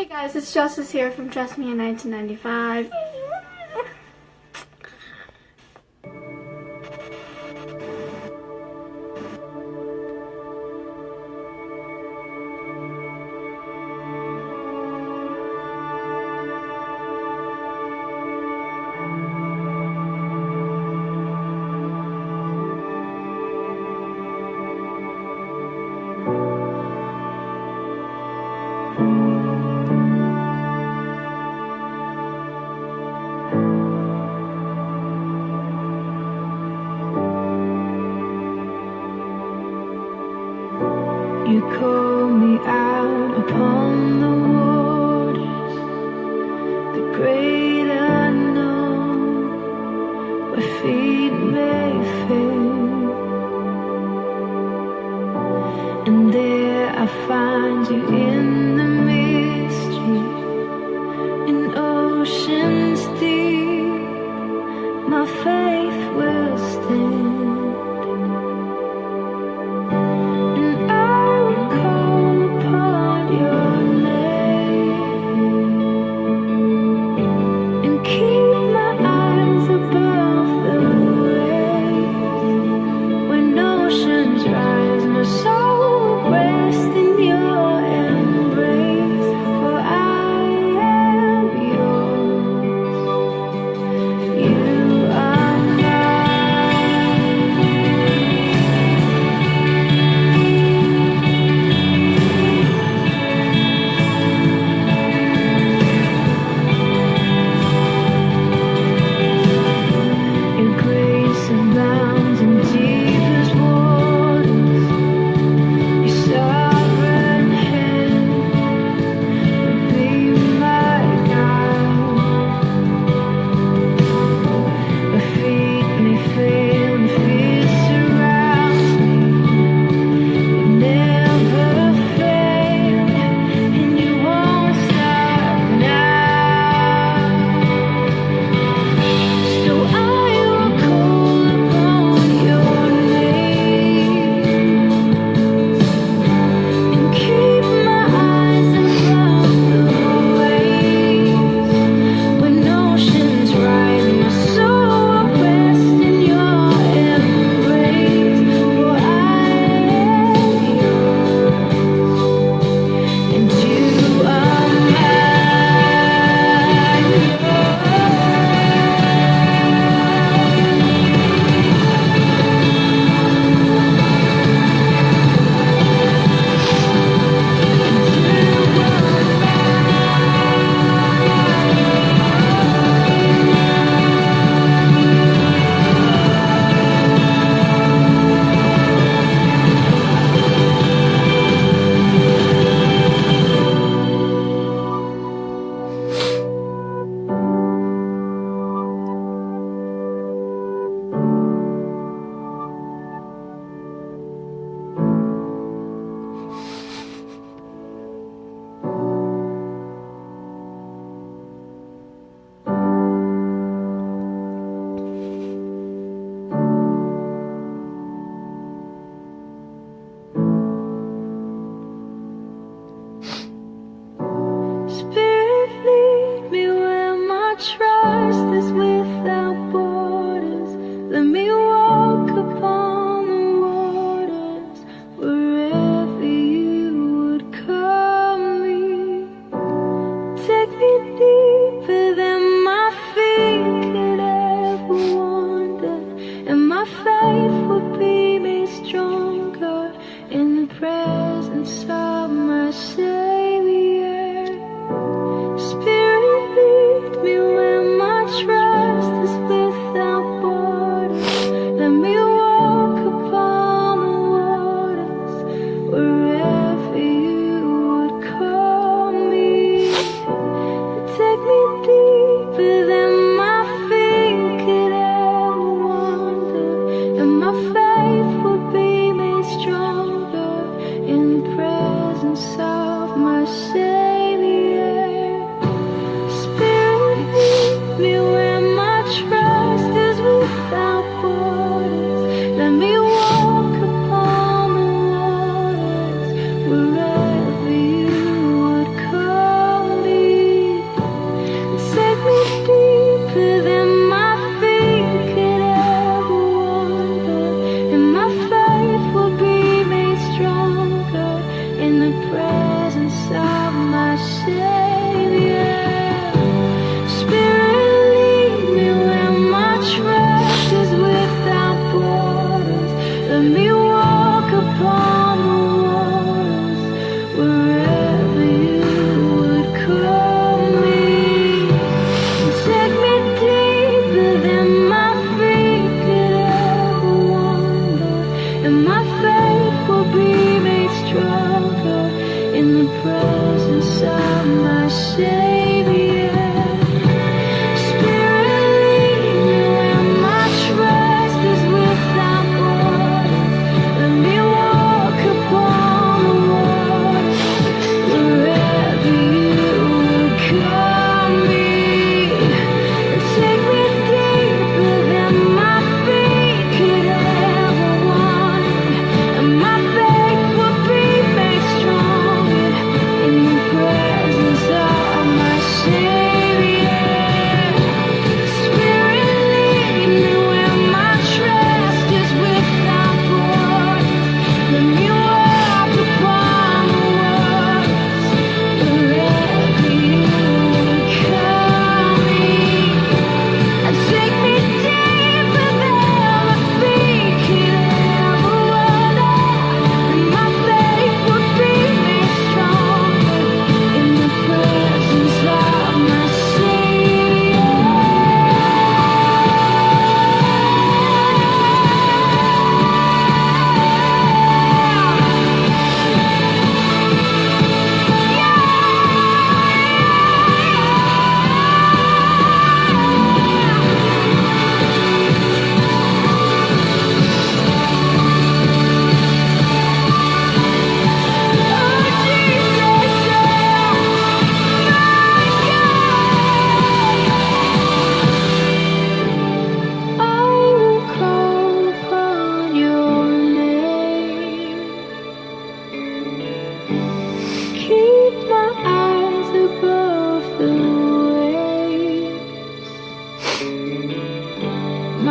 Guys, it's Justis here from Trust Me in 1995. You call me out upon the waters, the great unknown, where feet may fail. And there I find you in the mystery, in oceans deep, my faith will stand. Spirit, lead me where my trust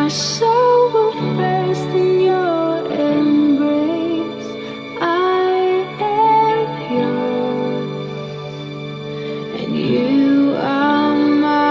My soul will rest in your embrace. I am yours, and you are mine.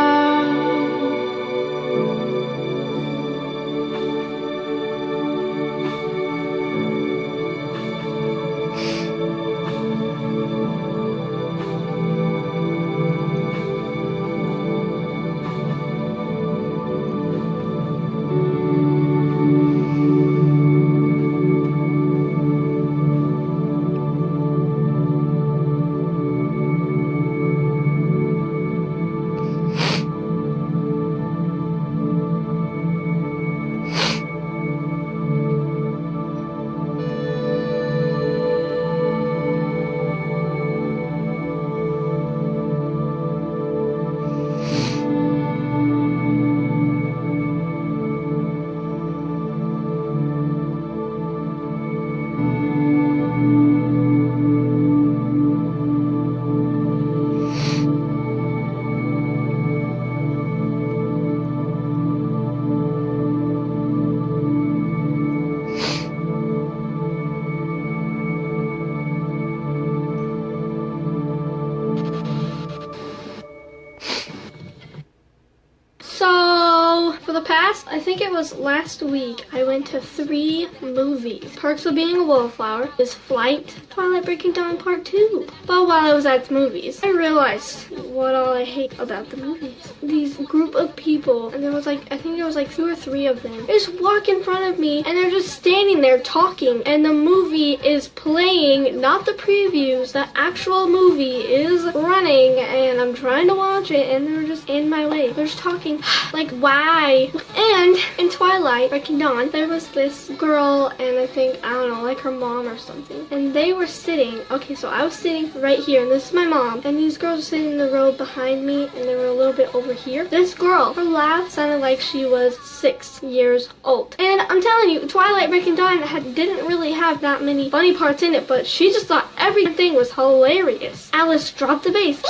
So, for the past, I think it was last week, I went to 3 movies. Perks of Being a Wallflower, is Flight, Twilight Breaking Dawn Part 2. But while I was at the movies, I realized what all I hate about the movies. These group of people, and there was like, I think there was like 2 or 3 of them, they just walk in front of me, and they're just standing there talking, and the movie is playing, not the previews, the actual movie is running, and I'm trying to watch it, and they're just in my way. They're just talking, like, why? And in Twilight Breaking Dawn, there was this girl, and I think, I don't know, like her mom or something, and they were sitting, okay, so I was sitting right here, and this is my mom, and these girls were sitting in the row behind me, and they were a little bit over here. This girl, her laugh sounded like she was 6 years old. And I'm telling you, Twilight Breaking Dawn didn't really have that many funny parts in it, but she just thought everything was hilarious. Alice dropped the bass.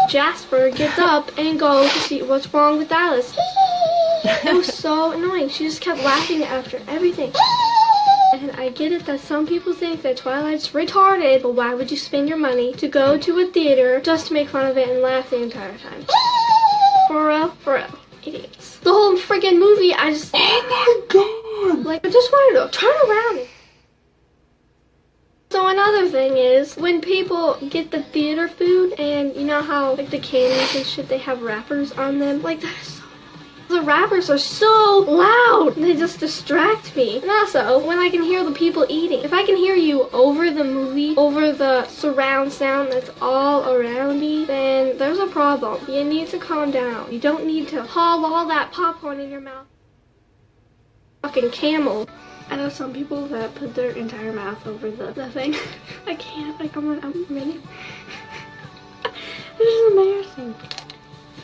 Jasper gets up and goes to see what's wrong with Alice. It was so annoying. She just kept laughing after everything. And I get it that some people think that Twilight's retarded, but why would you spend your money to go to a theater just to make fun of it and laugh the entire time? For real, idiots. The whole freaking movie, I just, oh my god, like, I just wanted to turn around. So another thing is, when people get the theater food, and you know how, like, the candies and shit, they have wrappers on them, like, that is so annoying. The wrappers are so loud, they just distract me. And also, when I can hear the people eating, if I can hear you over the movie, over the surround sound that's all around me, then there's a problem. You need to calm down. You don't need to haul all that popcorn in your mouth. Fucking camel. I know some people that put their entire mouth over the thing. I can't, like, I'm ready. This is embarrassing.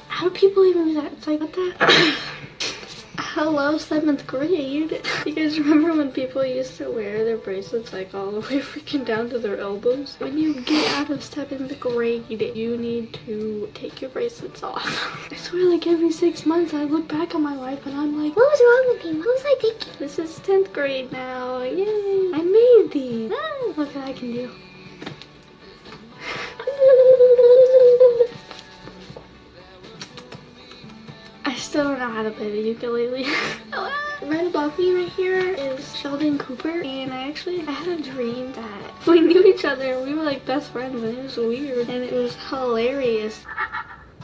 How do people even do that? It's like, what the? Hello, 7th grade. You guys remember when people used to wear their bracelets like all the way freaking down to their elbows? When you get out of 7th grade, you need to take your bracelets off. I swear, like, every 6 months I look back on my life and I'm like, what was wrong with me? What was I thinking? This is 10th grade now. Yay. I made these. Look what I can do. I still don't know how to play the ukulele. Right above me right here is Sheldon Cooper, and I had a dream that we knew each other and we were like best friends, and it was weird and it was hilarious.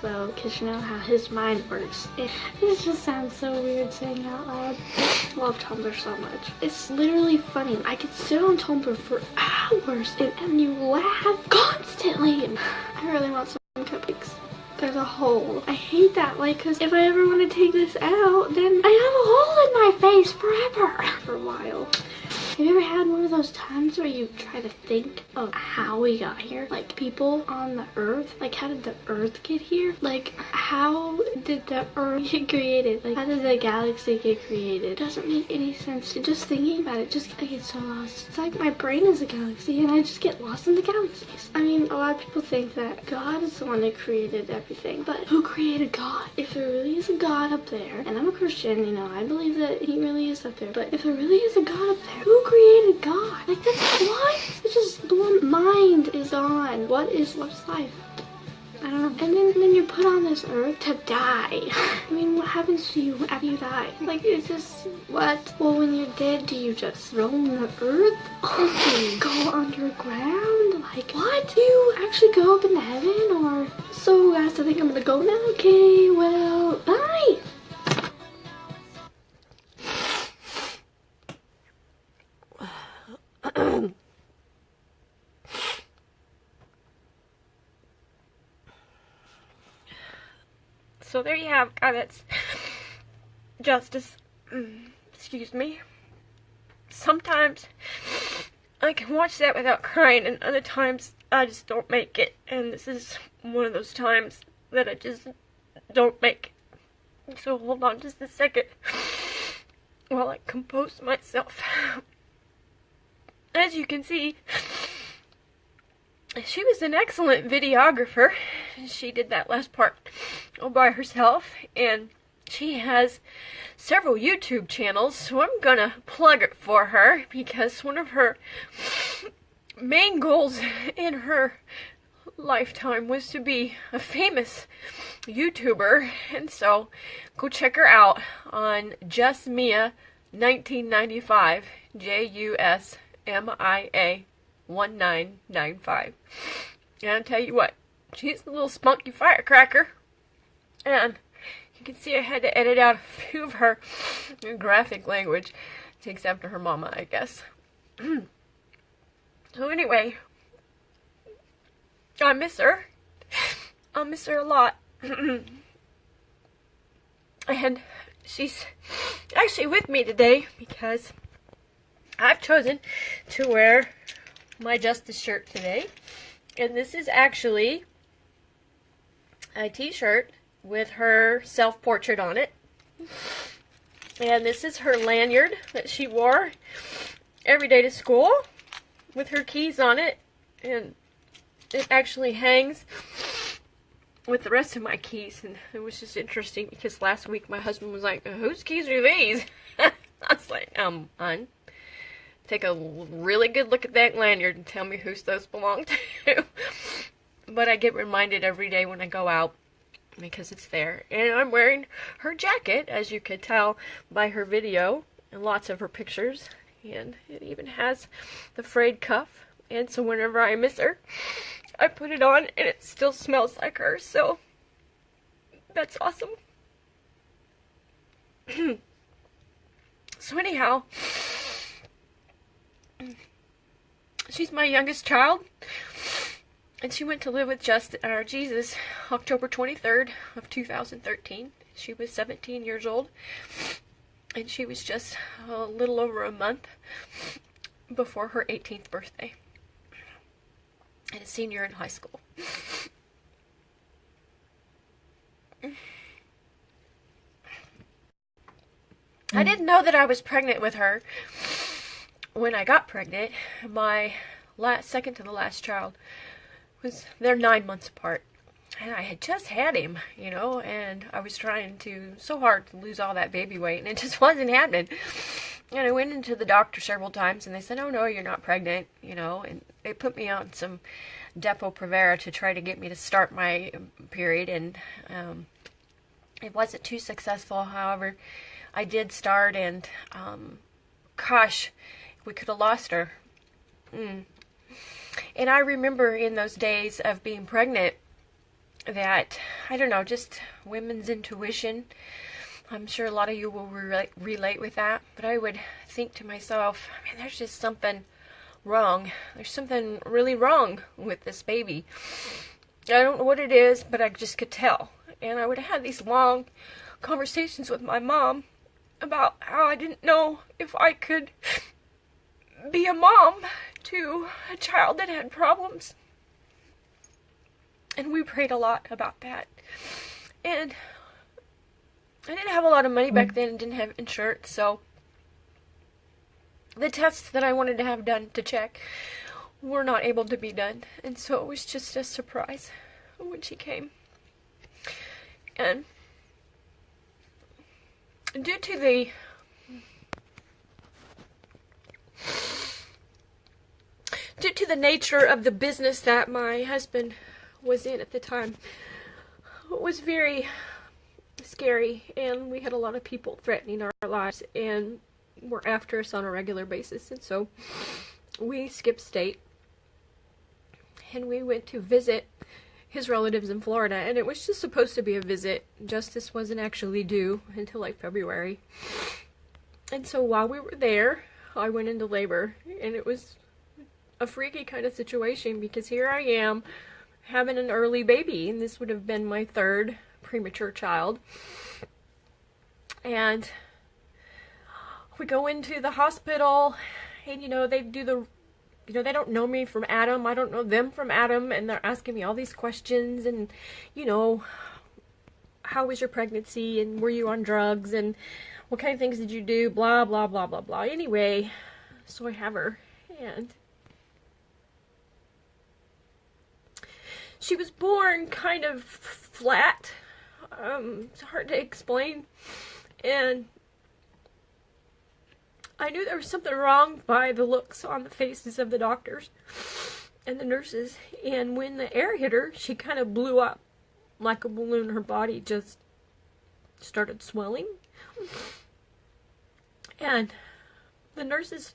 Though, because you know how his mind works. It just sounds so weird saying out loud. I love Tumblr so much. It's literally funny. I could sit on Tumblr for hours and you laugh constantly. I really want some cupcakes. There's a hole. I hate that, like, because if I ever want to take this out, then I have a hole in my face forever. For a while. Have you ever had one of those times where you try to think of how we got here? Like, people on the earth? Like, how did the earth get here? Like, how did the earth get created? Like, how did the galaxy get created? It doesn't make any sense. Just thinking about it, I get so lost. It's like my brain is a galaxy and I just get lost in the galaxies. I mean, a lot of people think that God is the one that created everything, but who created God? If there really is a God up there, and I'm a Christian, you know, I believe that he really is up there, but if there really is a God up there, who created God? Like, that's what? It's just blown. Mind is on. What's life? I don't know. And then you're put on this earth to die. I mean, what happens to you after you die? Like, it's just, what? Well, when you're dead, do you just roam the earth? Do you go underground? Like, what? Do you actually go up into heaven? Or, so guys, I think I'm gonna go now. Okay, well, bye! So there you have, that's Justis. Excuse me. Sometimes I can watch that without crying, and other times I just don't make it. And this is one of those times that I just don't make it. So hold on just a second while I compose myself. As you can see, she was an excellent videographer. She did that last part all by herself, and she has several YouTube channels, so I'm gonna plug it for her, because one of her main goals in her lifetime was to be a famous YouTuber, and so go check her out on JustMia 1995, JUSMIA 1995. And I'll tell you what, she's a little spunky firecracker, and you can see I had to edit out a few of her graphic language. Takes after her mama, I guess. So anyway, I miss her. I'll miss her a lot. And she's actually with me today because I've chosen to wear my Justis shirt today. And this is actually a t-shirt with her self-portrait on it. And this is her lanyard that she wore every day to school with her keys on it. And it actually hangs with the rest of my keys. And it was just interesting because last week my husband was like, whose keys are these? I was like, hon, take a really good look at that lanyard and tell me whose those belong to. But I get reminded every day when I go out because it's there. And I'm wearing her jacket, as you could tell by her video and lots of her pictures. And it even has the frayed cuff. And so whenever I miss her, I put it on and it still smells like her. So that's awesome. So anyhow, she's my youngest child, and she went to live with Jesus October 23rd of 2013. She was 17 years old, and she was just a little over a month before her 18th birthday, and a senior in high school. I didn't know that I was pregnant with her when I got pregnant. My second to the last child they're 9 months apart. And I had just had him, you know, and I was trying so hard to lose all that baby weight, and it just wasn't happening. And I went into the doctor several times, and they said, oh no, you're not pregnant, you know, and they put me on some Depo-Provera to try to get me to start my period, and it wasn't too successful. However, I did start, and gosh, we could have lost her. And I remember in those days of being pregnant that, I don't know, just women's intuition. I'm sure a lot of you will relate with that, but I would think to myself, man, there's just something wrong. There's something really wrong with this baby. I don't know what it is, but I just could tell. And I would have these long conversations with my mom about how I didn't know if I could be a mom to a child that had problems. And we prayed a lot about that. And I didn't have a lot of money back then and didn't have insurance, so the tests that I wanted to have done to check were not able to be done. And so it was just a surprise when she came. And due to the nature of the business that my husband was in at the time, it was very scary, and we had a lot of people threatening our lives and were after us on a regular basis. And so we skipped state and we went to visit his relatives in Florida, and it was just supposed to be a visit. Justis wasn't actually due until like February. And so while we were there, I went into labor, and it was a freaky kind of situation because here I am having an early baby, and this would have been my third premature child. And we go into the hospital, and they do the, they don't know me from Adam, I don't know them from Adam, and they're asking me all these questions, and how was your pregnancy, and were you on drugs, and what kind of things did you do, blah blah blah blah blah. Anyway, so I have her, and she was born kind of flat. It's hard to explain, and I knew there was something wrong by the looks on the faces of the doctors and the nurses. And when the air hit her, she kind of blew up like a balloon. Her body just started swelling, and the nurses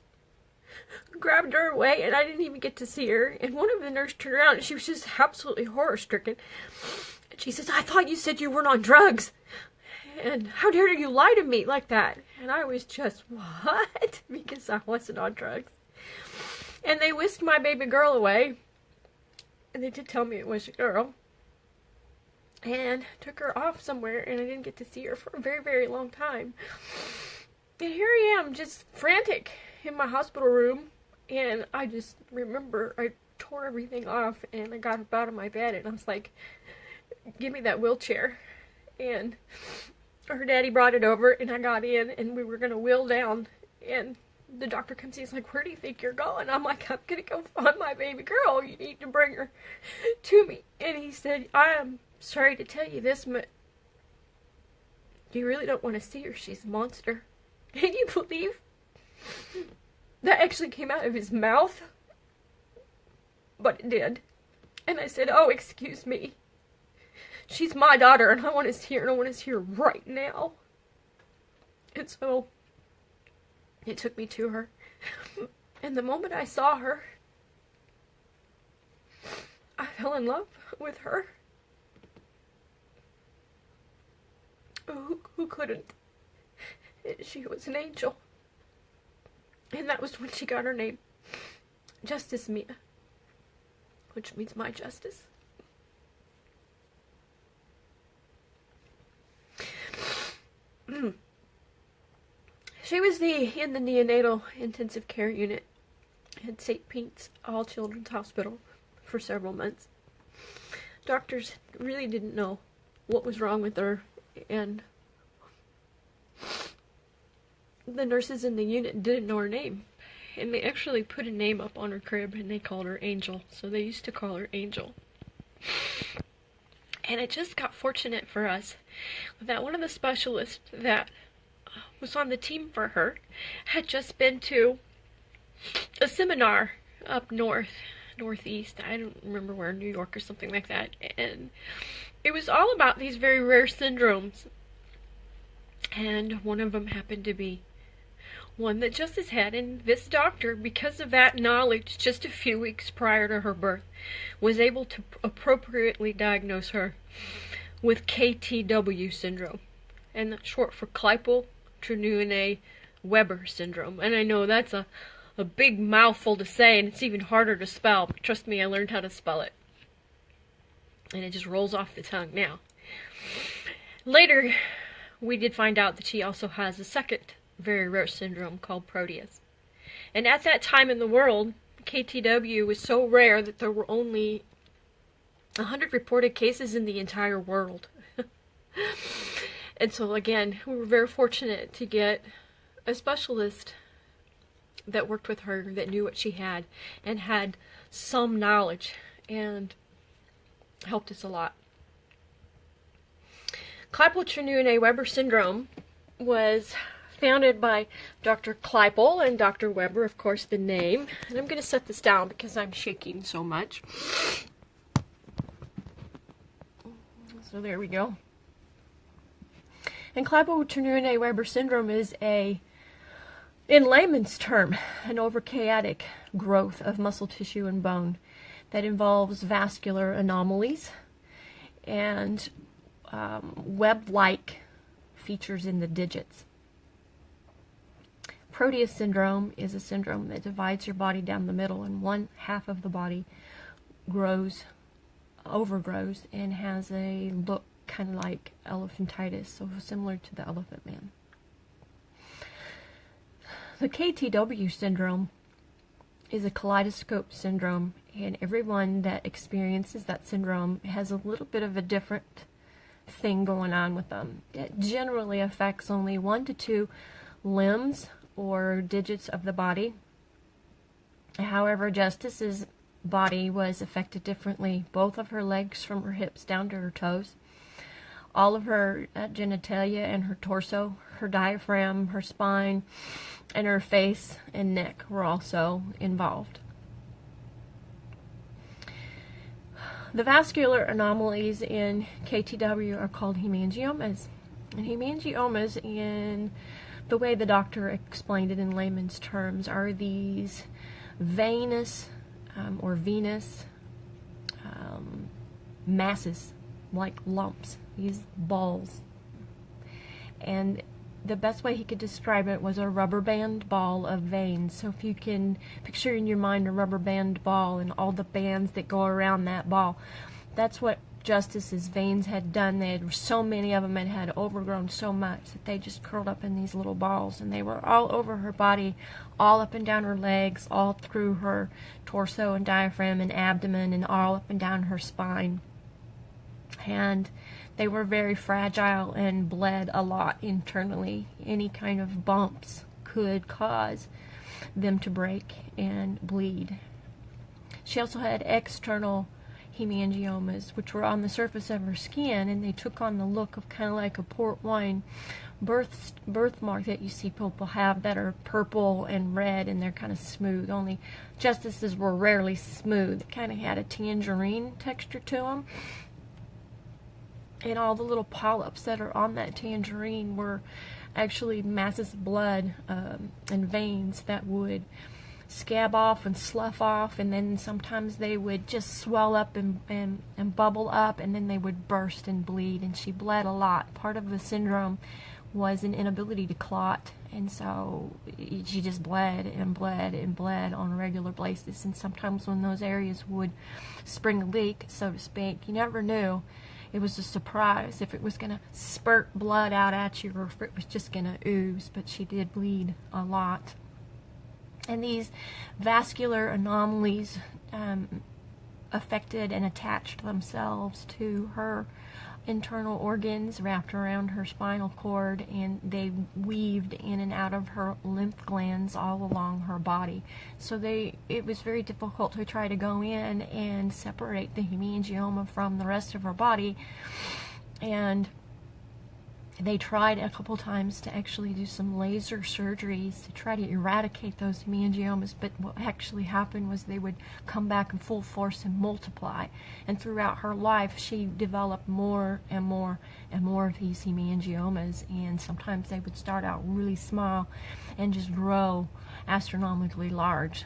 grabbed her away, and I didn't even get to see her. And one of the nurses turned around, and she was just absolutely horror-stricken. And she says, "I thought you said you weren't on drugs. And how dare you lie to me like that?" And I was just, what? Because I wasn't on drugs. And they whisked my baby girl away. And they did tell me it was a girl. And took her off somewhere, and I didn't get to see her for a very, very long time. And here I am, just frantic in my hospital room. And I just remember I tore everything off, and I got up out of my bed, and I was like, "Give me that wheelchair." And her daddy brought it over, and I got in, and we were going to wheel down, and the doctor comes in, he's like, "Where do you think you're going?" I'm like, "I'm going to go find my baby girl. You need to bring her to me." And he said, "I am sorry to tell you this, but you really don't want to see her. She's a monster." Can you believe that actually came out of his mouth? But it did. And I said, "Oh, excuse me. She's my daughter, and I want to see her, and I want to see her right now." And so it took me to her. And the moment I saw her, I fell in love with her. Who couldn't? She was an angel. And that was when she got her name, Justis Mia, which means my justice. She was in the neonatal intensive care unit at St. Pete's All Children's Hospital for several months. Doctors really didn't know what was wrong with her, and the nurses in the unit didn't know her name. And they actually put a name up on her crib, and they called her Angel. So they used to call her Angel. And it just got fortunate for us that one of the specialists that was on the team for her had just been to a seminar up northeast. I don't remember where, New York or something like that. And it was all about these very rare syndromes. And one of them happened to be one that Justis had. And this doctor, because of that knowledge, just a few weeks prior to her birth, was able to appropriately diagnose her with KTW syndrome. And that's short for Klippel-Trenaunay-Weber syndrome. And I know that's a big mouthful to say, and it's even harder to spell, but trust me, I learned how to spell it. And it just rolls off the tongue now. Later, we did find out that she also has a second very rare syndrome called Proteus. And at that time in the world, KTW was so rare that there were only 100 reported cases in the entire world. And so again, we were very fortunate to get a specialist that worked with her, that knew what she had and had some knowledge, and helped us a lot. Kleppel-Trenaunay-Weber syndrome was founded by Dr. Kleppel and Dr. Weber, of course, the name. And I'm going to set this down because I'm shaking so much. So there we go. And Kleppel-Trenaunay-Weber syndrome is in layman's term, an overchaotic growth of muscle tissue and bone that involves vascular anomalies and web-like features in the digits. Proteus syndrome is a syndrome that divides your body down the middle, and one half of the body overgrows, and has a look kind of like elephantitis, so similar to the elephant man. The KTW syndrome is a kaleidoscope syndrome, and everyone that experiences that syndrome has a little bit of a different thing going on with them. It generally affects only 1 to 2 limbs or digits of the body. However, Justis's body was affected differently. Both of her legs from her hips down to her toes, all of her genitalia and her torso, her diaphragm, her spine, and her face and neck were also involved. The vascular anomalies in KTW are called hemangiomas. And hemangiomas, in the way the doctor explained it in layman's terms, are these venous masses, like lumps, these balls. And the best way he could describe it was a rubber band ball of veins. So if you can picture in your mind a rubber band ball and all the bands that go around that ball, that's what Justis's veins had done. They had so many of them and had overgrown so much that they just curled up in these little balls, and they were all over her body, all up and down her legs, all through her torso and diaphragm and abdomen, and all up and down her spine. And they were very fragile and bled a lot internally. Any kind of bumps could cause them to break and bleed. She also had external hemangiomas, which were on the surface of her skin, and they took on the look of kind of like a port wine birthmark that you see people have that are purple and red, and they're kind of smooth. Only Justis's were rarely smooth. It kind of had a tangerine texture to them. And all the little polyps that are on that tangerine were actually masses of blood and veins that would scab off and slough off, and then sometimes they would just swell up and bubble up, and then they would burst and bleed, and she bled a lot. Part of the syndrome was an inability to clot, and so she just bled and bled and bled on a regular basis. And sometimes when those areas would spring a leak, so to speak, you never knew. It was a surprise if it was going to spurt blood out at you or if it was just going to ooze, but she did bleed a lot. And these vascular anomalies affected and attached themselves to her internal organs wrapped around her spinal cord, and they weaved in and out of her lymph glands all along her body. So it was very difficult to try to go in and separate the hemangioma from the rest of her body. And they tried a couple times to actually do some laser surgeries to try to eradicate those hemangiomas, but what actually happened was they would come back in full force and multiply. And throughout her life, she developed more and more and more of these hemangiomas, and sometimes they would start out really small and just grow astronomically large.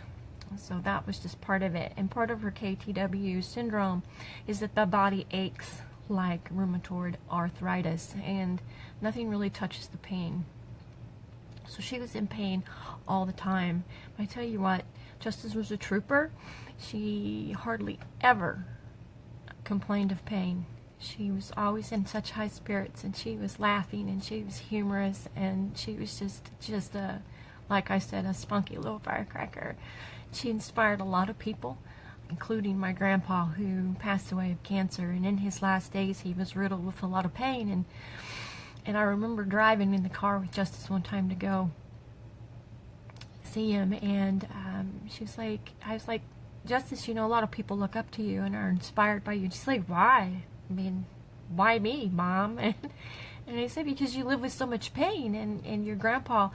So that was just part of it. And part of her KTW syndrome is that the body aches like rheumatoid arthritis, and nothing really touches the pain. So she was in pain all the time. But I tell you what, Justis was a trooper. She hardly ever complained of pain. She was always in such high spirits, and she was laughing, and she was humorous, and she was just a like I said, a spunky little firecracker. She inspired a lot of people, including my grandpa, who passed away of cancer, and in his last days he was riddled with a lot of pain. And I remember driving in the car with Justis one time to go see him, and I was like, Justis, you know, a lot of people look up to you and are inspired by you. And she's like, why? I mean, why me, Mom? And I said, because you live with so much pain, and your grandpa,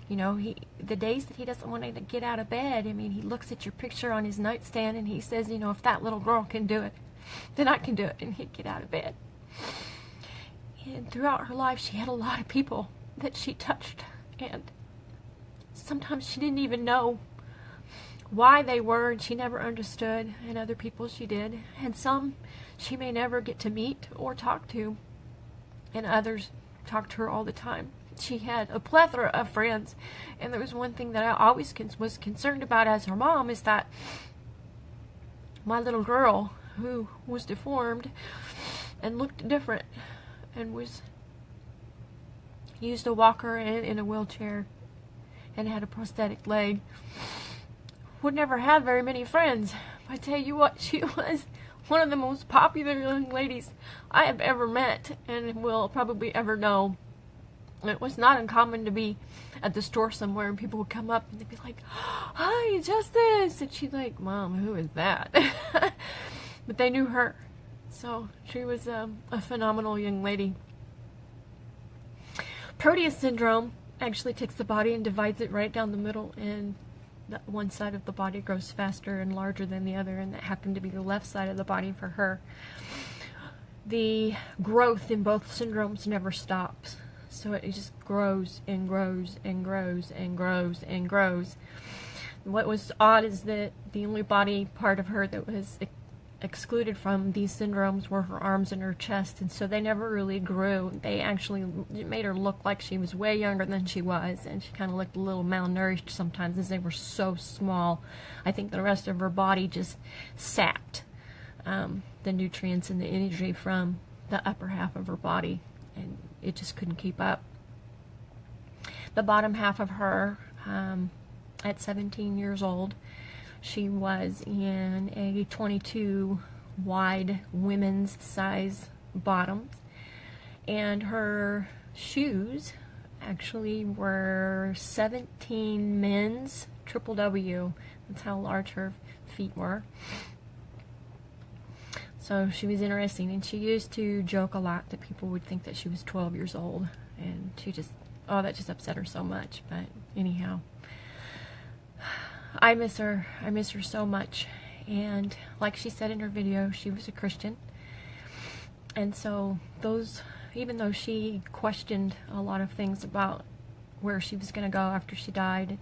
you know, the days that he doesn't want to get out of bed, I mean, he looks at your picture on his nightstand and he says, you know, if that little girl can do it, then I can do it, and he'd get out of bed. And throughout her life, she had a lot of people that she touched, and sometimes she didn't even know why they were, and she never understood, and other people she did, and some she may never get to meet or talk to, and others talk to her all the time. She had a plethora of friends, and there was one thing that I always was concerned about as her mom, is that my little girl, who was deformed and looked different and used a walker and in a wheelchair and had a prosthetic leg, would never have very many friends. I tell you what, she was one of the most popular young ladies I have ever met and will probably ever know. It was not uncommon to be at the store somewhere and people would come up and they'd be like, hi, Justis! And she'd like, Mom, who is that? But they knew her. So she was a phenomenal young lady. Proteus syndrome actually takes the body and divides it right down the middle, and that one side of the body grows faster and larger than the other, and that happened to be the left side of the body for her. The growth in both syndromes never stops, so it just grows and grows and grows and grows and grows. What was odd is that the only body part of her that was excluded from these syndromes were her arms and her chest, and so they never really grew. They actually made her look like she was way younger than she was, and she kind of looked a little malnourished sometimes as they were so small. I think the rest of her body just sapped the nutrients and the energy from the upper half of her body, and it just couldn't keep up. The bottom half of her, at 17 years old, she was in a 22 wide women's size bottoms, and her shoes actually were 17 men's triple W. That's how large her feet were. So she was interesting, and she used to joke a lot that people would think that she was 12 years old, and she just, oh, that just upset her so much. But anyhow, I miss her. I miss her so much. And like she said in her video, she was a Christian. And so even though she questioned a lot of things about where she was going to go after she died,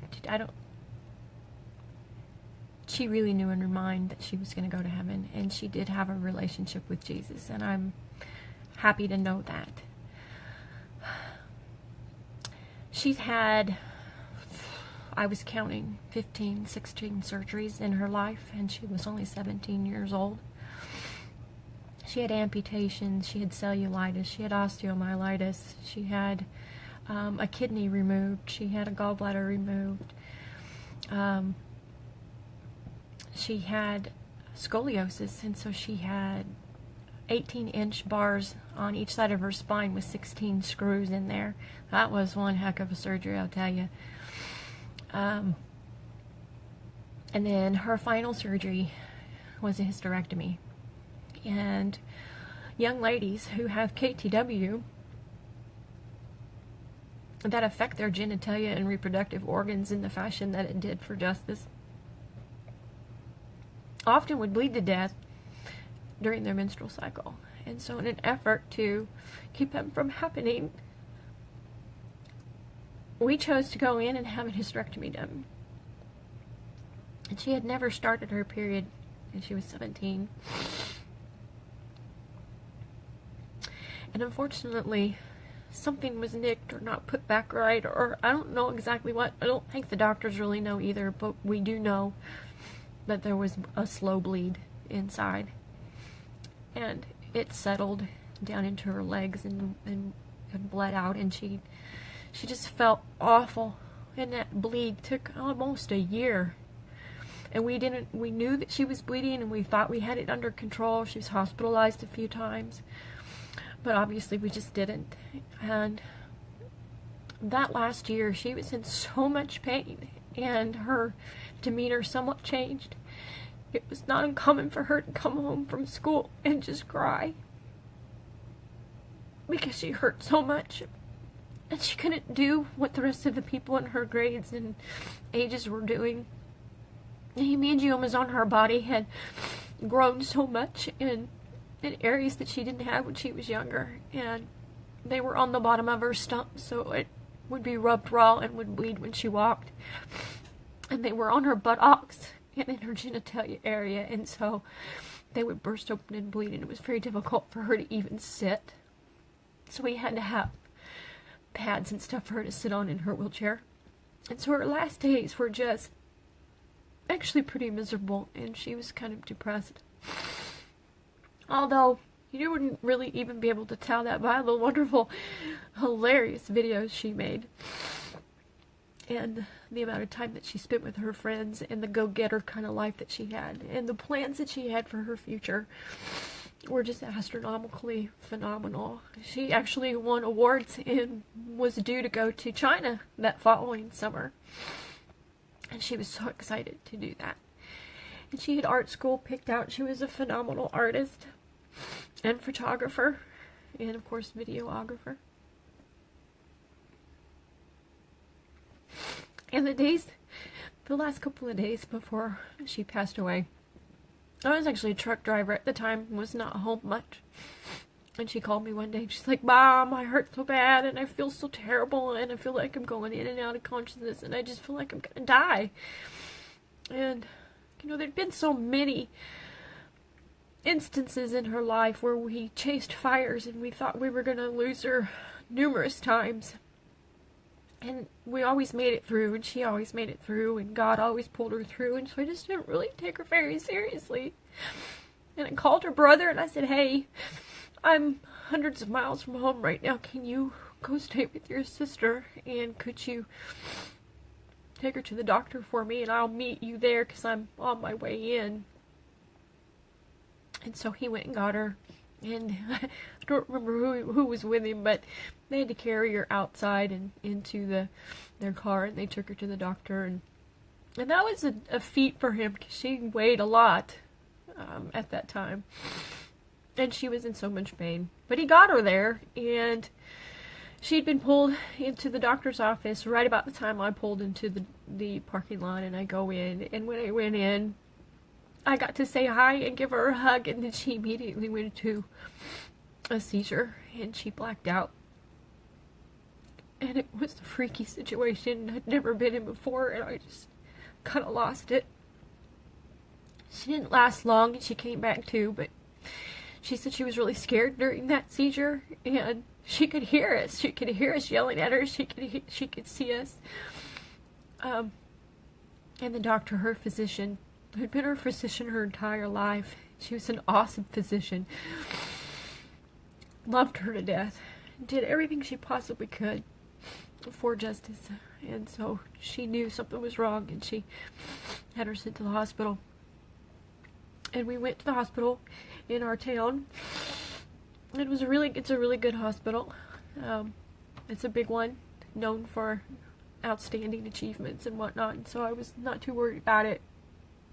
she really knew in her mind that she was going to go to heaven. And she did have a relationship with Jesus. And I'm happy to know that. She's had, I was counting, 15, 16 surgeries in her life, and she was only 17 years old. She had amputations, she had cellulitis, she had osteomyelitis, she had a kidney removed, she had a gallbladder removed, she had scoliosis, and so she had 18-inch bars on each side of her spine with 16 screws in there. That was one heck of a surgery, I'll tell you. And then her final surgery was a hysterectomy. And young ladies who have KTW that affect their genitalia and reproductive organs in the fashion that it did for Justis often would bleed to death during their menstrual cycle. And so in an effort to keep them from happening, we chose to go in and have a hysterectomy done. And she had never started her period, and she was 17. And unfortunately, something was nicked or not put back right, or I don't know exactly what. I don't think the doctors really know either, but we do know that there was a slow bleed inside. And it settled down into her legs and bled out, and she just felt awful. And that bleed took almost a year. And we knew that she was bleeding, and we thought we had it under control. She was hospitalized a few times, but obviously we just didn't. And that last year, she was in so much pain, and her demeanor somewhat changed. It was not uncommon for her to come home from school and just cry because she hurt so much, and she couldn't do what the rest of the people in her grades and ages were doing. The hemangiomas on her body had grown so much in areas that she didn't have when she was younger, and they were on the bottom of her stump, so it would be rubbed raw and would bleed when she walked. And they were on her buttocks and in her genitalia area, and so they would burst open and bleed, and it was very difficult for her to even sit. So we had to have pads and stuff for her to sit on in her wheelchair. And so her last days were just actually pretty miserable, and she was kind of depressed. Although you wouldn't really even be able to tell that by the wonderful, hilarious videos she made, and the amount of time that she spent with her friends, and the go-getter kind of life that she had, and the plans that she had for her future were just astronomically phenomenal. She actually won awards and was due to go to China that following summer. And she was so excited to do that. And she had art school picked out. She was a phenomenal artist and photographer and, of course, videographer. And the last couple of days before she passed away, I was actually a truck driver at the time, was not home much. And she called me one day, and she's like, "Mom, I hurt so bad, and I feel so terrible, and I feel like I'm going in and out of consciousness, and I just feel like I'm gonna die." And, there'd been so many instances in her life where we chased fires, and we thought we were gonna lose her numerous times. And we always made it through, and she always made it through, and God always pulled her through, and so I just didn't really take her very seriously. And I called her brother, and I said, "Hey, I'm hundreds of miles from home right now. Can you go stay with your sister? And could you take her to the doctor for me? And I'll meet you there because I'm on my way in." And so he went and got her. And I don't remember who was with him, but they had to carry her outside and into their car, and they took her to the doctor. And that was a feat for him because she weighed a lot at that time. And she was in so much pain. But he got her there, and she'd been pulled into the doctor's office right about the time I pulled into the parking lot, and I go in. And when I went in, I got to say hi and give her a hug, and then she immediately went into a seizure, and she blacked out. And it was a freaky situation I'd never been in before, and I just kind of lost it. She didn't last long, and she came back too, but she said she was really scared during that seizure, and she could hear us. She could hear us yelling at her. She could see us. And the doctor, her physician, who'd been her physician her entire life, she was an awesome physician, loved her to death, did everything she possibly could for Justis. And so she knew something was wrong, and she had her sent to the hospital. And we went to the hospital in our town. It's a really good hospital. It's a big one, known for outstanding achievements and whatnot, and so I was not too worried about it.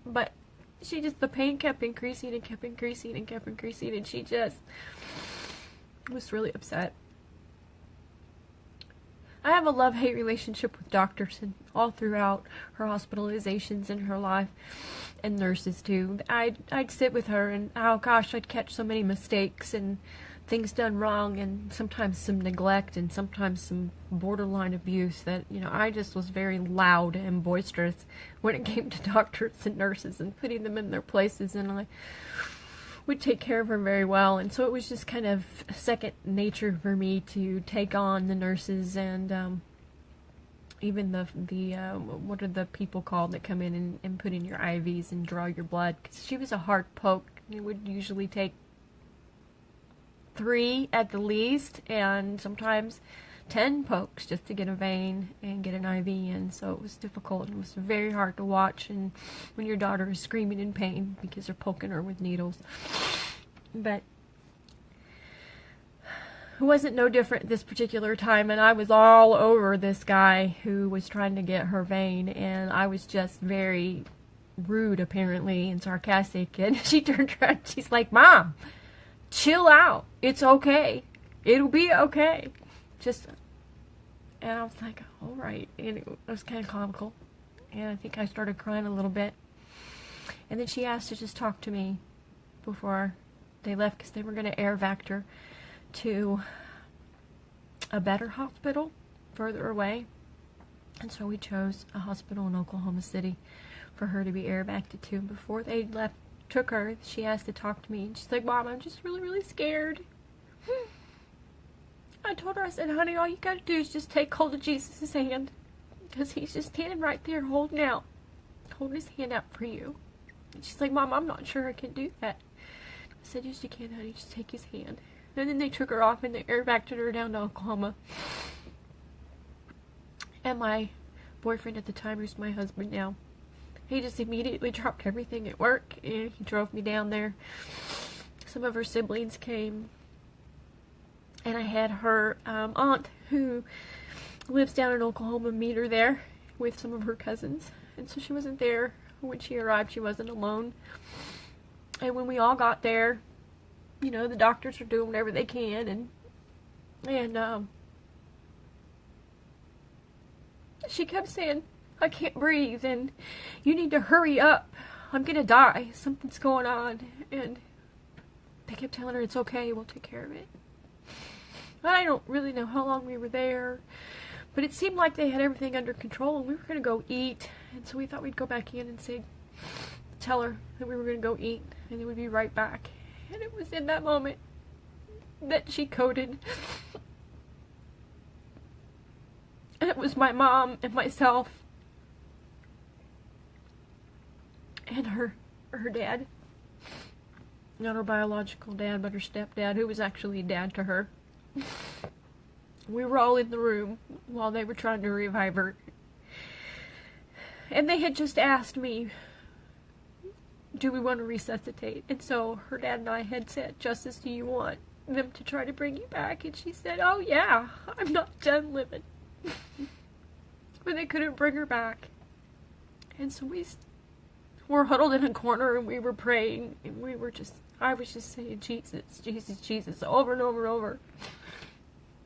But the pain kept increasing and kept increasing and kept increasing, and she just was really upset. I have a love-hate relationship with doctors, and all throughout her hospitalizations in her life, and nurses too. I'd sit with her, and oh gosh, I'd catch so many mistakes and things done wrong, and sometimes some neglect, and sometimes some borderline abuse that, I just was very loud and boisterous when it came to doctors and nurses and putting them in their places, and I would take care of her very well. And so it was just kind of second nature for me to take on the nurses and even the what are the people called that come in and put in your IVs and draw your blood, because she was a hard poke. It would usually take 3 at the least, and sometimes 10 pokes just to get a vein and get an IV in, so it was difficult and it was very hard to watch, and when your daughter is screaming in pain because they're poking her with needles. But it wasn't no different this particular time, and I was all over this guy who was trying to get her vein, and I was just very rude apparently and sarcastic, and she turned around, she's like, "Mom, chill out, it's okay, it'll be okay." And I was like, all right, and it was kind of comical, and I think I started crying a little bit, and then she asked to just talk to me before they left, because they were going to air vac her to a better hospital further away, and so we chose a hospital in Oklahoma City for her to be air vaced to. Before they took her, she asked to talk to me, and she's like, "Mom, I'm just really, really scared." I told her, I said, "Honey, all you gotta do is just take hold of Jesus' hand, because he's just standing right there holding his hand out for you." And she's like, "Mom, I'm not sure I can do that." I said, "Yes, you can, honey, just take his hand." And then they took her off and they air vaced her down to Oklahoma. And my boyfriend at the time, who's my husband now, he just immediately dropped everything at work and he drove me down there. Some of her siblings came, and I had her aunt, who lives down in Oklahoma, meet her there with some of her cousins. And so she wasn't there when she arrived. She wasn't alone. And when we all got there, you know, the doctors are doing whatever they can, and she kept saying, "I can't breathe, and you need to hurry up. I'm gonna die. Something's going on." And they kept telling her, "It's okay, we'll take care of it." I don't really know how long we were there, but it seemed like they had everything under control, and we were going to go eat. And so we thought we'd go back in and tell her that we were going to go eat, and then we'd be right back. And it was in that moment that she coded. And it was my mom and myself and her dad. Not her biological dad, but her stepdad, who was actually dad to her. We were all in the room while they were trying to revive her. And they had just asked me, do we want to resuscitate? And so her dad and I had said, "Justis, do you want them to try to bring you back?" And she said, "Oh yeah, I'm not done living." But they couldn't bring her back. And so we were huddled in a corner and we were praying, and I was just saying, "Jesus, Jesus, Jesus," over and over and over.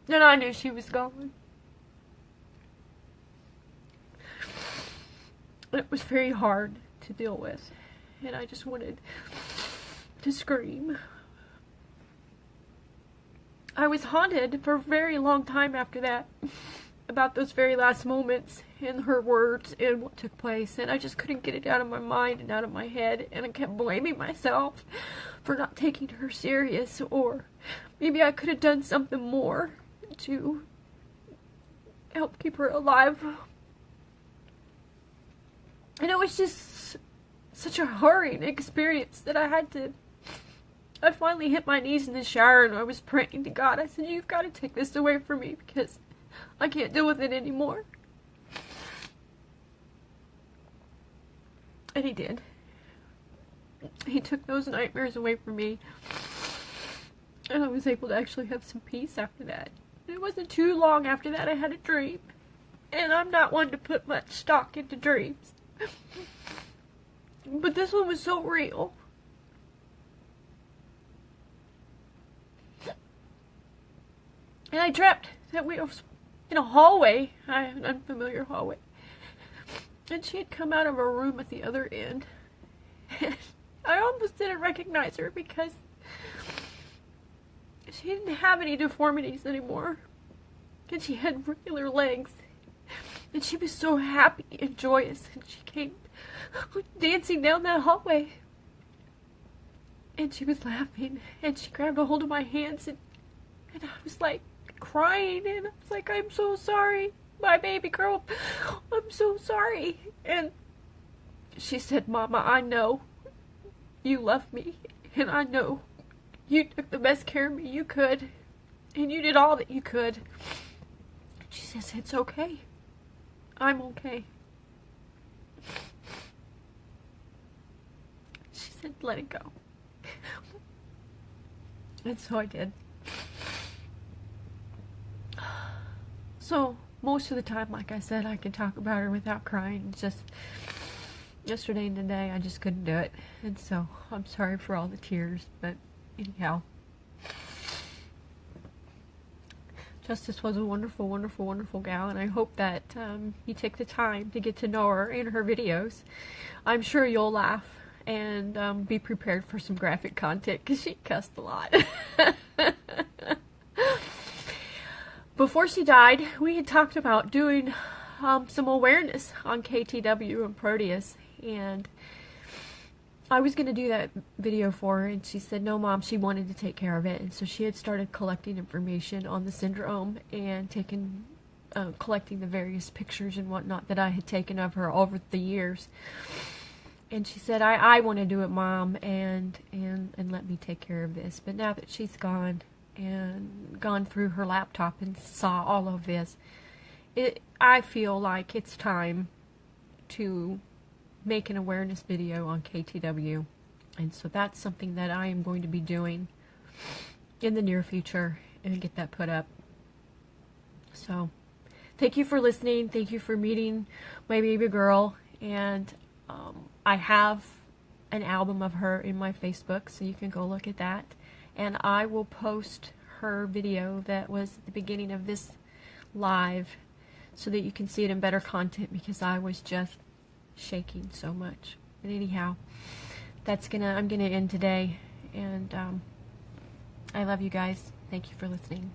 And I knew she was gone. It was very hard to deal with, and I just wanted to scream. I was haunted for a very long time after that about those very last moments and her words and what took place, and I just couldn't get it out of my mind and out of my head, and I kept blaming myself for not taking her serious, or maybe I could have done something more to help keep her alive. And it was just such a harrowing experience that I finally hit my knees in the shower and I was praying to God. I said, "You've got to take this away from me because I can't deal with it anymore." And he did. He took those nightmares away from me, and I was able to actually have some peace after that. It wasn't too long after that I had a dream, and I'm not one to put much stock into dreams, but this one was so real. And I dreamt that we were in a hallway, an unfamiliar hallway, and she had come out of a room at the other end, and I almost didn't recognize her because she didn't have any deformities anymore, and she had regular legs, and she was so happy and joyous, and she came dancing down that hallway, and she was laughing, and she grabbed a hold of my hands, and I was like crying, and I was like, "I'm so sorry, my baby girl, I'm so sorry." And she said, "Mama, I know you love me, and I know you took the best care of me you could, and you did all that you could, She says, it's okay. I'm okay. She said, let it go. And so I did. So most of the time, like I said, I can talk about her without crying. It's just yesterday and today, I just couldn't do it. And so I'm sorry for all the tears, but anyhow. Justis was a wonderful, wonderful, wonderful gal, and I hope that you take the time to get to know her and her videos. I'm sure you'll laugh and be prepared for some graphic content, because she cussed a lot. Before she died, we had talked about doing some awareness on KTW and Proteus, and I was going to do that video for her, and she said no, Mom, she wanted to take care of it. And so she had started collecting information on the syndrome and collecting the various pictures and whatnot that I had taken of her over the years. And she said, I want to do it, Mom, and let me take care of this. But now that she's gone and gone through her laptop and saw all of this, I feel like it's time to make an awareness video on KTW, and so that's something that I am going to be doing in the near future and get that put up. So thank you for listening. Thank you for meeting my baby girl, and I have an album of her in my Facebook, so you can go look at that, and I will post her video that was at the beginning of this live so that you can see it in better content, because I was just shaking so much. But anyhow, I'm gonna end today, and I love you guys. Thank you for listening.